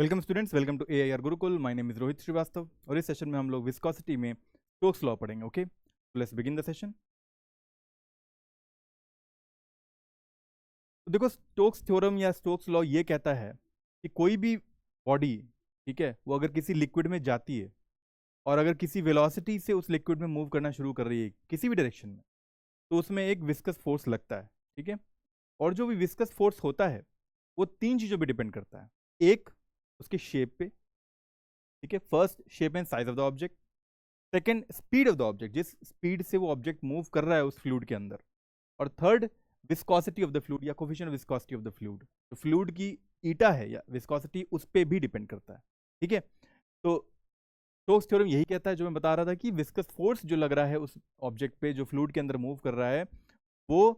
Welcome students, welcome to AIR Gurukul. My name is Rohit Shrivastava और इस session में हम लोग विस्कोसिटी में स्टोक्स लॉ पढ़ेंगे। Okay, let's begin the session. तो देखो, स्टोक्स थ्योरम या स्टोक्स लॉ ये कहता है कि कोई भी बॉडी, ठीक है, वो अगर किसी लिक्विड में जाती है और अगर किसी वेलोसिटी से उस लिक्विड में मूव करना शुरू कर रही है किसी भी डायरेक्शन में, तो उसमें एक विस्कस फोर्स लगता है। ठीक है, और जो भी विस्कस फोर्स होता है वो तीन चीज़ों पे डिपेंड करता है। एक, उसके शेप पे, ठीक है, first shape and size of the object. Second, speed of the object, जिस स्पीड से वो ऑब्जेक्ट मूव कर रहा है उस फ्लूइड के अंदर। और third, viscosity of the fluid या coefficient of viscosity of the fluid. तो फ्लूइड की ईटा है या विस्कोसिटी, उस पर भी डिपेंड करता है। ठीक है, तो स्टोक्स थ्योरम यही कहता है, जो मैं बता रहा था, कि विस्कस फोर्स जो लग रहा है उस ऑब्जेक्ट पे जो फ्लूइड के अंदर मूव कर रहा है, वो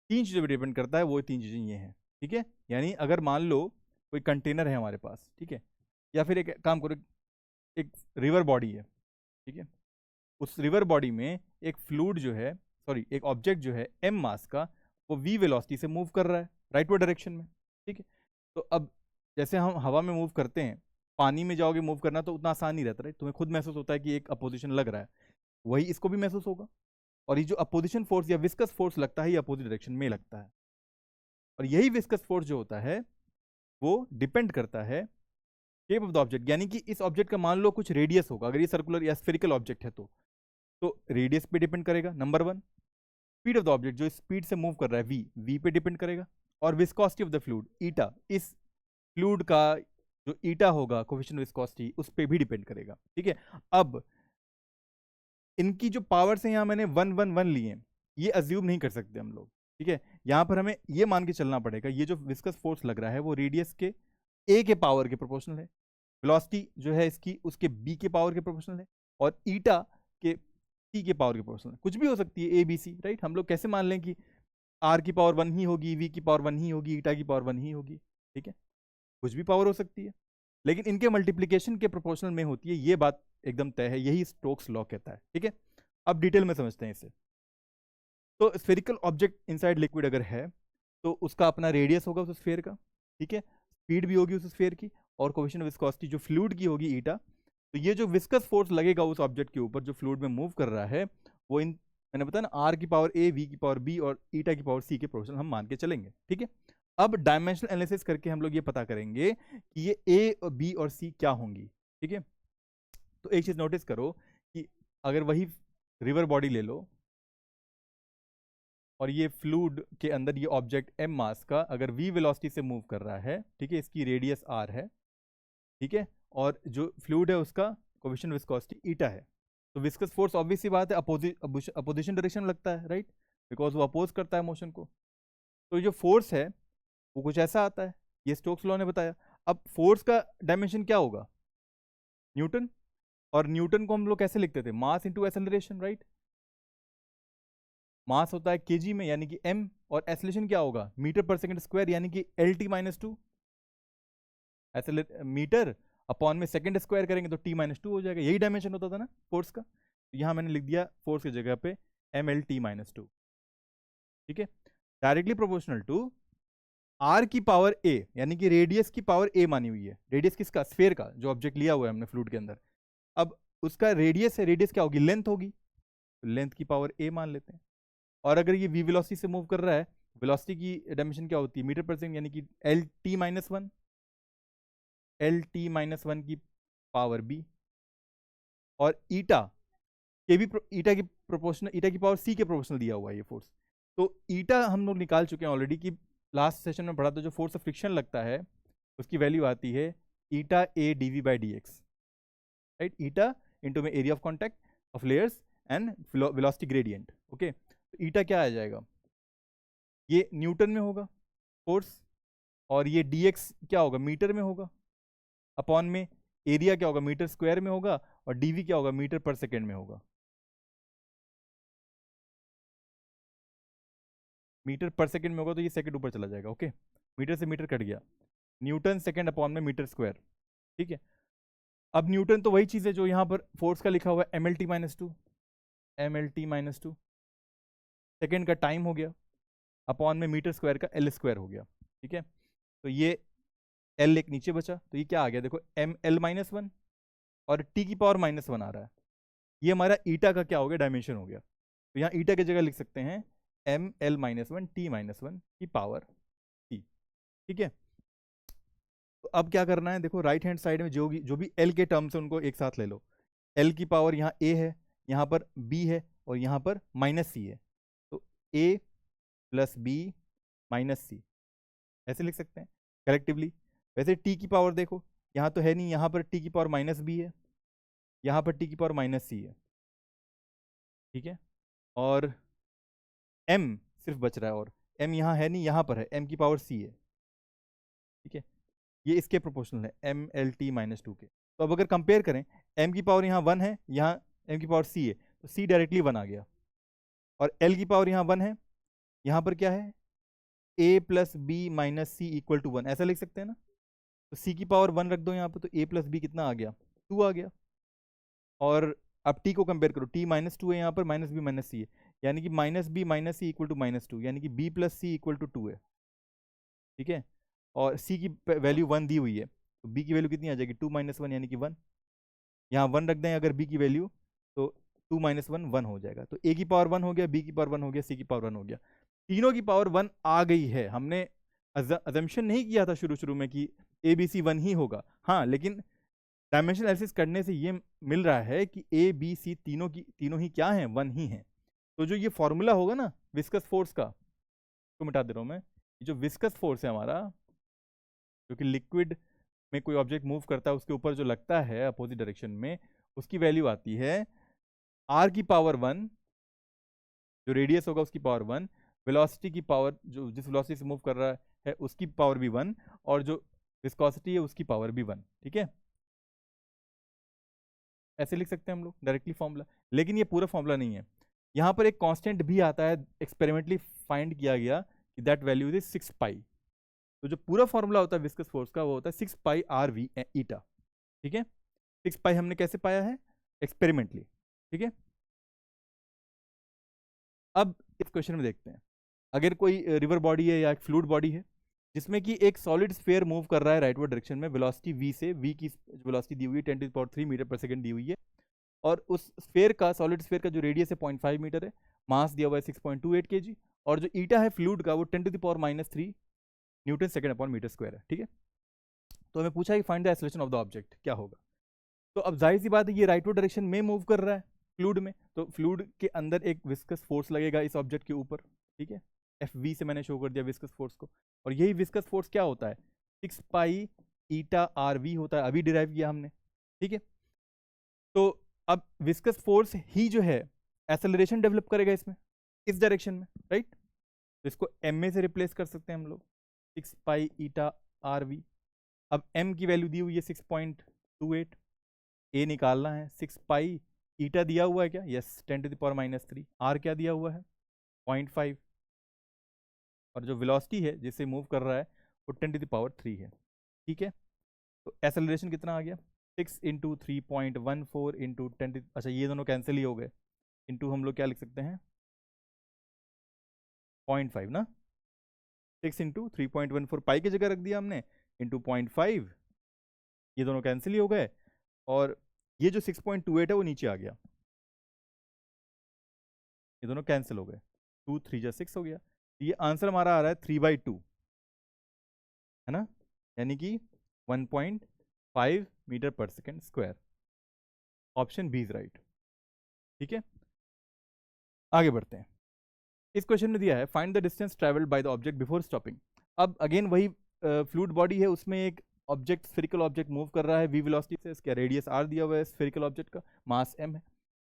तीन चीज़ों पर डिपेंड करता है। वो तीन चीज़ें ये हैं। ठीक है, यानी अगर मान लो कोई कंटेनर है हमारे पास, ठीक है, या फिर एक काम करो, एक रिवर बॉडी है, ठीक है, उस रिवर बॉडी में एक फ्लूइड जो है, सॉरी, एक ऑब्जेक्ट जो है m मास का, वो v वेलोसिटी से मूव कर रहा है राइटवर्ड डायरेक्शन में। ठीक है, तो अब जैसे हम हवा में मूव करते हैं, पानी में जाओगे मूव करना तो उतना आसान नहीं रहता, राइट। तुम्हें खुद महसूस होता है कि एक अपोजिशन लग रहा है, वही इसको भी महसूस होगा। और ये जो अपोजिशन फोर्स या विस्कस फोर्स लगता है, ये अपोजिट डायरेक्शन में लगता है। और यही विस्कस फोर्स जो होता है वो डिपेंड करता है शेप ऑफ द ऑब्जेक्ट, यानी कि इस ऑब्जेक्ट का मान लो कुछ रेडियस होगा, अगर ये सर्कुलर या स्फेरिकल ऑब्जेक्ट है तो रेडियस पे डिपेंड करेगा, number one. Speed of the object, जो स्पीड से मूव कर रहा है, वी पे डिपेंड करेगा। और विस्कोसिटी ऑफ द फ्लूइड, ईटा, इस फ्लूइड का जो ईटा होगा, कोफिशिएंट विस्कोसिटी, उस पे भी डिपेंड करेगा। ठीक है, अब इनकी जो पावर्स हैं यहाँ मैंने 1 1 1 लिए हैं, ये अज्यूम नहीं कर सकते हम लोग। ठीक है, यहाँ पर हमें ये मान के चलना पड़ेगा, ये जो विस्कस फोर्स लग रहा है वो रेडियस के a के पावर के प्रोपोर्शनल है, वेलोसिटी जो है इसकी उसके b के पावर के प्रोपोर्शनल है, और ईटा के c के पावर के प्रोपोर्शनल है। कुछ भी हो सकती है, a b c, राइट। हम लोग कैसे मान लें कि r की पावर 1 ही होगी, v की पावर 1 ही होगी, ईटा की पावर 1 ही होगी? ठीक है, कुछ भी पावर हो सकती है, लेकिन इनके मल्टीप्लीकेशन के प्रोपोर्शनल में होती है, ये बात एकदम तय है, यही स्टोक्स लॉ कहता है। ठीक है, अब डिटेल में समझते हैं इसे। तो स्फेरिकल ऑब्जेक्ट इनसाइड लिक्विड अगर है तो उसका अपना रेडियस होगा उस स्फेयर का, ठीक है, स्पीड भी होगी उस स्फेयर की, और कोएफिशिएंट ऑफ विस्कोसिटी जो फ्लूइड की होगी, ईटा। तो ये जो विस्कस फोर्स लगेगा उस ऑब्जेक्ट के ऊपर जो फ्लूइड में मूव कर रहा है, वो इन, मैंने बताया ना, आर की पावर ए, वी की पावर बी और ईटा की पावर सी के प्रोपोर्शनल हम मान के चलेंगे। ठीक है, अब डायमेंशनल एनालिसिस करके हम लोग ये पता करेंगे कि ये ए, बी और सी क्या होंगी। ठीक है, तो एक चीज नोटिस करो कि अगर वही रिवर बॉडी ले लो और ये फ्लूइड के अंदर ये ऑब्जेक्ट m मास का अगर v वेलोसिटी से मूव कर रहा है, ठीक है, इसकी रेडियस r है, ठीक है, और जो फ्लूइड है उसका कोएफिशिएंट विस्कोसिटी ईटा है, तो विस्कस फोर्स ऑब्वियस सी बात है अपोजिशन डायरेक्शन में लगता है, राइट, बिकॉज वो अपोज करता है मोशन को। तो जो फोर्स है वो कुछ ऐसा आता है, ये स्टोक्स लॉ ने बताया। अब फोर्स का डायमेंशन क्या होगा? न्यूटन। और न्यूटन को हम लोग कैसे लिखते थे? Mass into acceleration, right. Mass होता है केजी में यानी कि m, और एक्सेलरेशन क्या होगा? मीटर पर सेकंड स्क्वायर यानी कि LT-2। मीटर अपॉन में सेकंड स्क्वायर करेंगे तो T-2 हो जाएगा, यही डायमेंशन होता था ना फोर्स का। तो यहां मैंने लिख दिया फोर्स की जगह पे MLT-2। ठीक है, डायरेक्टली प्रोपोर्शनल टू r की पावर a, यानी कि रेडियस की पावर a मानी हुई है। रेडियस किसका? स्फेयर का, जो ऑब्जेक्ट लिया हुआ है हमने फ्लूइड के अंदर। अब उसका रेडियस है, रेडियस क्या होगी? लेंथ होगी, तो लेंथ की पावर a मान लेते हैं। और अगर ये v वेलोसिटी से मूव कर रहा है, वेलोसिटी की डायमेंशन क्या होती है? मीटर पर सेकंड, यानी कि LT-1, LT-1 की पावर b, और ईटा के भी ईटा की प्रोपोर्शनल, ईटा की पावर c के प्रोपोर्शनल दिया हुआ है ये फोर्स। तो ईटा हम लोग निकाल चुके हैं ऑलरेडी, कि लास्ट सेशन में पढ़ा था, जो फोर्स ऑफ फ्रिक्शन लगता है उसकी वैल्यू आती है eta a dv/dx, right. Eta into में area of contact of layers and velocity gradient. Okay, तो ईटा क्या आ जाएगा? ये न्यूटन में होगा फोर्स, और ये dx क्या होगा? मीटर में होगा, अपॉन में एरिया क्या होगा? मीटर स्क्वायर में होगा, और dv क्या होगा? मीटर पर सेकेंड में होगा। मीटर पर सेकेंड में होगा तो ये सेकंड ऊपर चला जाएगा। ओके, मीटर से मीटर कट गया, न्यूटन सेकेंड अपॉन में मीटर स्क्वायर। ठीक है, अब न्यूटन तो वही चीज़ है जो यहाँ पर फोर्स का लिखा हुआ है, MLT-2, MLT-2। सेकेंड का टाइम हो गया, अपॉन में मीटर स्क्वायर का L स्क्वायर हो गया। ठीक है, तो ये एल एक नीचे बचा, तो ये क्या आ गया देखो, एम एल -1 और टी की पावर -1 आ रहा है। ये हमारा ईटा का क्या हो गया, डायमेंशन हो गया। तो यहाँ ईटा की जगह लिख सकते हैं एम एल -1 टी -1 की पावर टी। ठीक है, तो अब क्या करना है, देखो राइट हैंड साइड में जो भी एल के टर्म्स है उनको एक साथ ले लो। एल की पावर यहाँ ए है, यहाँ पर बी है और यहाँ पर -c है, तो a + b - c ऐसे लिख सकते हैं कलेक्टिवली। वैसे t की पावर देखो, यहाँ तो है नहीं, यहाँ पर t की पावर -b है, यहाँ पर t की पावर -c है। ठीक है, और m सिर्फ बच रहा है, और m यहाँ है नहीं, यहाँ पर है, m की पावर c है। ठीक है, ये इसके प्रोपोर्शनल है m l t -2 के। तो अब अगर कंपेयर करें, m की पावर यहाँ 1 है, यहाँ m की पावर c है, तो c डायरेक्टली 1 आ गया, और l की पावर यहाँ 1 है, यहाँ पर क्या है, a + b - c = 1, ऐसा लिख सकते हैं ना। तो c की पावर 1 रख दो यहाँ पर, तो a + b कितना आ गया, 2 आ गया। और अब t को कंपेयर करो, t -2 है यहाँ पर, -b - c है, यानी कि -b - c = -2, यानी कि b + c = 2 है। ठीक है, और c की वैल्यू 1 दी हुई है, तो b की वैल्यू कितनी आ जाएगी, 2 - 1 यानी कि 1। यहाँ 1 रख दें अगर b की वैल्यू, तो 2 - 1 1 हो जाएगा। तो a की पावर 1 हो गया, b की पावर 1 हो गया, c की पावर 1 हो गया, तीनों की पावर 1 आ गई है। हमने अजम्पशन नहीं किया था शुरू शुरू में कि ए बी सी 1 ही होगा, हाँ, लेकिन डायमेंशन एनालिसिस करने से ये मिल रहा है कि ए बी सी तीनों ही क्या हैं, 1 ही हैं। तो जो ये फॉर्मूला होगा ना विस्कस फोर्स का, तो मिटा दे रहा हूँ मैं, जो विस्कस फोर्स है हमारा, जो कि लिक्विड में कोई ऑब्जेक्ट मूव करता है उसके ऊपर जो लगता है अपोजिट डायरेक्शन में, उसकी वैल्यू आती है r की पावर 1, जो रेडियस होगा उसकी पावर 1, वेलोसिटी की पावर, जो जिस वेलोसिटी से मूव कर रहा है उसकी पावर भी 1, और जो विस्कोसिटी है उसकी पावर भी 1। ठीक है, ऐसे लिख सकते हैं हम लोग डायरेक्टली फॉर्मूला। लेकिन ये पूरा फॉर्मूला नहीं है, यहाँ पर एक कांस्टेंट भी आता है, एक्सपेरिमेंटली फाइंड किया गया कि दैट वैल्यू इज 6 पाई। तो जो पूरा फॉर्मूला होता है विस्कस फोर्स का वो होता है 6 पाई आर वी ईटा। ठीक है, 6 पाई हमने कैसे पाया है, एक्सपेरिमेंटली। ठीक है, अब इस क्वेश्चन में देखते हैं, अगर कोई रिवर बॉडी है या एक फ्लूइड बॉडी है जिसमें कि एक सॉलिड स्फीयर मूव कर रहा है राइटवर्ड डायरेक्शन में, वेलोसिटी v से, v की वेलोसिटी दी हुई है 10⁻³ मीटर/सेकंड दी हुई है, और उस स्फीयर का, सॉलिड स्फीयर का जो रेडियस है 0.5 मीटर है, मास दिया हुआ है 6.28 kg, और जो ईटा है फ्लूइड का वो 10⁻³ न्यूटन/सेकंड/मीटर स्क्वायर है। ठीक है, तो हमें पूछा है कि find the acceleration of the object, क्या होगा। तो अब जाहिर सी बात है ये राइटवर्ड डायरेक्शन में मूव कर रहा है फ्लूइड में, तो फ्लूइड के अंदर एक विस्कस फोर्स लगेगा इस ऑब्जेक्ट के ऊपर। ठीक है, एफ वी से मैंने शो कर दिया विस्कस फोर्स को, और यही विस्कस फोर्स क्या होता है, 6 पाई ईटा आर वी होता है, अभी डिराइव किया हमने। ठीक है, तो अब विस्कस फोर्स ही जो है एक्सेलरेशन डेवलप करेगा इसमें, इस डायरेक्शन में, राइट। तो इसको एम ए से रिप्लेस कर सकते हैं हम लोग, 6 पाई ईटा आर वी। अब m की वैल्यू दी हुई है 6.28, a निकालना है, 6 पाई ईटा दिया हुआ है क्या, यस, 10⁻³ r क्या दिया हुआ है 0.5, और जो वेलोसिटी है जिससे मूव कर रहा है वो 10⁻³ है। ठीक है, तो एक्सेलरेशन कितना आ गया, 6 × 3.14 × 10, अच्छा ये दोनों कैंसिल ही हो गए, इंटू हम लोग क्या लिख सकते हैं 0.5 ना, 6 × 3.14 पाई की जगह रख दिया हमने, इंटू 0.5, ये दोनों कैंसिल ही हो गए, और ये जो 6.28 है वो नीचे आ गया, ये दोनों कैंसिल हो गए, 2 3 6 हो गया। ये आंसर हमारा आ रहा है 3/2, है ना, यानी कि 1.5 metre second square. Option B is right. ठीक है, आगे बढ़ते हैं। इस क्वेश्चन में दिया है find the distance travelled by the object before stopping. अब अगेन वही फ्लूइड बॉडी है, उसमें एक ऑब्जेक्ट, स्फेरिकल ऑब्जेक्ट मूव कर रहा है v वेलोसिटी से, इसका रेडियस r दिया हुआ है स्फेरिकल ऑब्जेक्ट का, मास m है,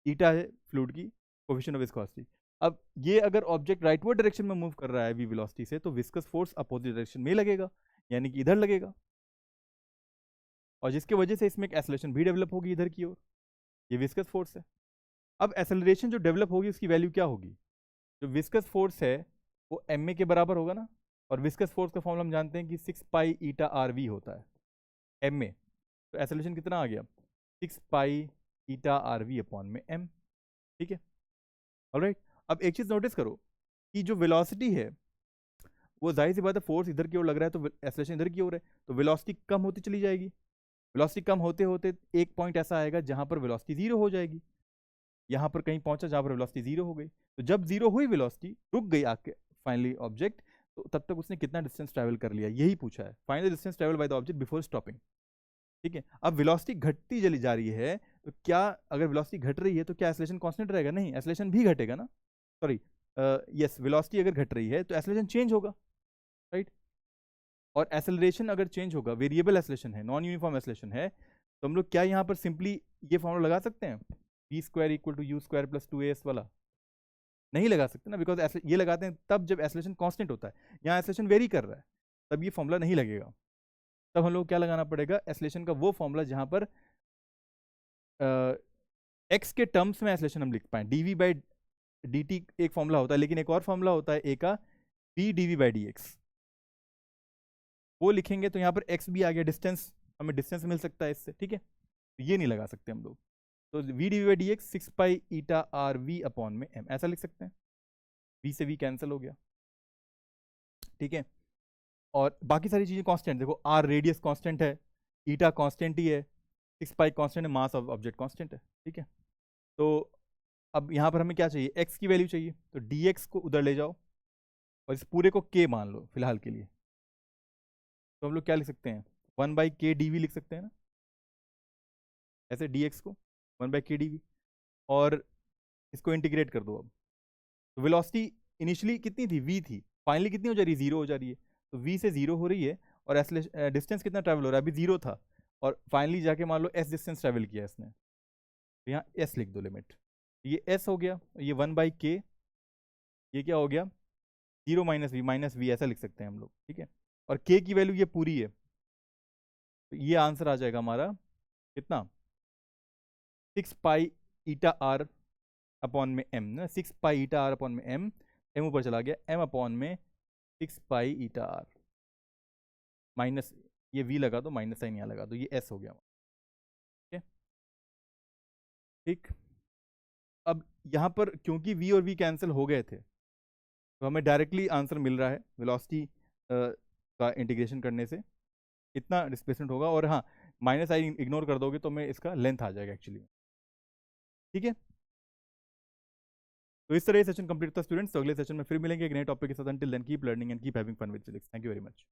ईटा है फ्लूइड की कोफिशिएंट ऑफ विस्कोसिटी। अब ये अगर ऑब्जेक्ट राइटवर्ड डायरेक्शन में मूव कर रहा है v वेलोसिटी से, तो विस्कस फोर्स अपोजिट डायरेक्शन में लगेगा, यानी कि इधर लगेगा, और जिसकी वजह से इसमें एक एक्सेलरेशन भी डेवलप होगी इधर की ओर, ये विस्कस फोर्स है। अब एक्सेलरेशन जो डेवलप होगी उसकी वैल्यू क्या होगी, जो विस्कस फोर्स है वो एम ए के बराबर होगा ना, और विस्कस फोर्स का फॉर्मूला हम जानते हैं कि 6 पाई ईटा आर वी होता है एम ए, तो एक्सेलरेशन कितना आ गया 6 pi eta are we upon में एम। ठीक है, ऑलराइट। अब एक चीज़ नोटिस करो कि जो वेलोसिटी है वो जाहिर सी बात है फोर्स इधर की ओर लग रहा है तो एक्सेलरेशन इधर की ओर है, तो वेलोसिटी कम होती चली जाएगी। वेलोसिटी कम होते होते एक पॉइंट ऐसा आएगा जहां पर वेलोसिटी जीरो हो जाएगी। यहाँ पर कहीं पहुंचा जहां पर वेलोसिटी जीरो हो गई, तो जब जीरो हुई वेलोसिटी, रुक गई आके फाइनली ऑब्जेक्ट, तो तब तक उसने कितना डिस्टेंस ट्रैवल कर लिया, यही पूछा है, final distance travel by the object before stopping. ठीक है, अब वेलोसिटी घटती चली जा रही है, तो क्या अगर वेलोसिटी घट रही है तो क्या एक्सेलरेशन कांस्टेंट रहेगा? नहीं, एक्सेलरेशन भी घटेगा ना। सॉरी, यस, वेलोसिटी अगर घट रही है तो एक्सेलरेशन चेंज होगा, राइट। और एक्सेलरेशन अगर चेंज होगा, वेरिएबल एक्सेलरेशन है, नॉन यूनिफॉर्म एक्सेलरेशन है, तो हम लोग क्या यहाँ पर सिंपली ये फॉर्मूला लगा सकते हैं, v square equal to u square plus 2as वाला? नहीं लगा सकते ना, बिकॉज ये लगाते हैं तब जब एक्सेलरेशन कांस्टेंट होता है, यहाँ एक्सेलरेशन वेरी कर रहा है, तब ये फॉर्मूला नहीं लगेगा। तब हम लोग क्या लगाना पड़ेगा, एक्सेलरेशन का वो फॉर्मूला जहां पर एक्स के टर्म्स में एक्सेलरेशन हम लिख पाए। dv बाई dt एक फॉर्मूला होता है, लेकिन एक और फॉर्मूला होता है ए का, p dv बाई dx, वो लिखेंगे तो यहाँ पर x भी आ गया, डिस्टेंस, हमें डिस्टेंस मिल सकता है इससे, ठीक है। तो ये नहीं लगा सकते हम लोग, तो v dv by dx 6 pi eta r v upon में m, ऐसा लिख सकते हैं, v से v कैंसिल हो गया, ठीक है। और बाकी सारी चीजें कांस्टेंट, देखो r रेडियस कांस्टेंट है, ईटा कांस्टेंट ही है, 6 पाई कांस्टेंट है, मास ऑफ ऑब्जेक्ट कांस्टेंट है, ठीक है। तो अब यहाँ पर हमें क्या चाहिए, x की वैल्यू चाहिए, तो dx को उधर ले जाओ और इस पूरे को k मान लो फिलहाल के लिए, तो हम लोग क्या लिख सकते हैं, 1 बाई के डी वी लिख सकते हैं ना, ऐसे dx को 1 बाई के डी वी, और इसको इंटीग्रेट कर दो अब। तो वेलोसिटी इनिशियली कितनी थी, v थी, फाइनली कितनी हो जा रही है, जीरो हो जा रही है, तो v से जीरो हो रही है, और डिस्टेंस कितना ट्रैवल हो रहा है, अभी जीरो था, और फाइनली जाके मान लो s डिस्टेंस ट्रैवल किया इसने, तो यहाँ s लिख दो लिमिट, ये s हो गया, ये 1 बाई के, ये क्या हो गया, जीरो माइनस वी ऐसा लिख सकते हैं हम लोग, ठीक है। और k की वैल्यू ये पूरी है, तो ये आंसर आ जाएगा हमारा कितना, 6 पाई ईटा आर अपॉन में m ना, 6 पाई ईटा आर अपॉन में m, m ऊपर चला गया, m अपॉन में 6 पाई ईटा आर, माइनस ये v लगा दो, माइनस साइन यहाँ लगा दो, ये s हो गया, ठीक है, ठीक। अब यहाँ पर क्योंकि v और v कैंसिल हो गए थे, तो हमें डायरेक्टली आंसर मिल रहा है, वेलोसिटी का इंटीग्रेशन करने से इतना डिस्प्लेसमेंट होगा, और हाँ माइनस आई इग्नोर कर दोगे तो मैं इसका लेंथ आ जाएगा एक्चुअली, ठीक है। तो इस तरह ये सेशन कंप्लीट था स्टूडेंट्स, तो अगले सेशन में फिर मिलेंगे एक नए टॉपिक के साथ, until then keep learning and keep having fun with physics. Thank you very much.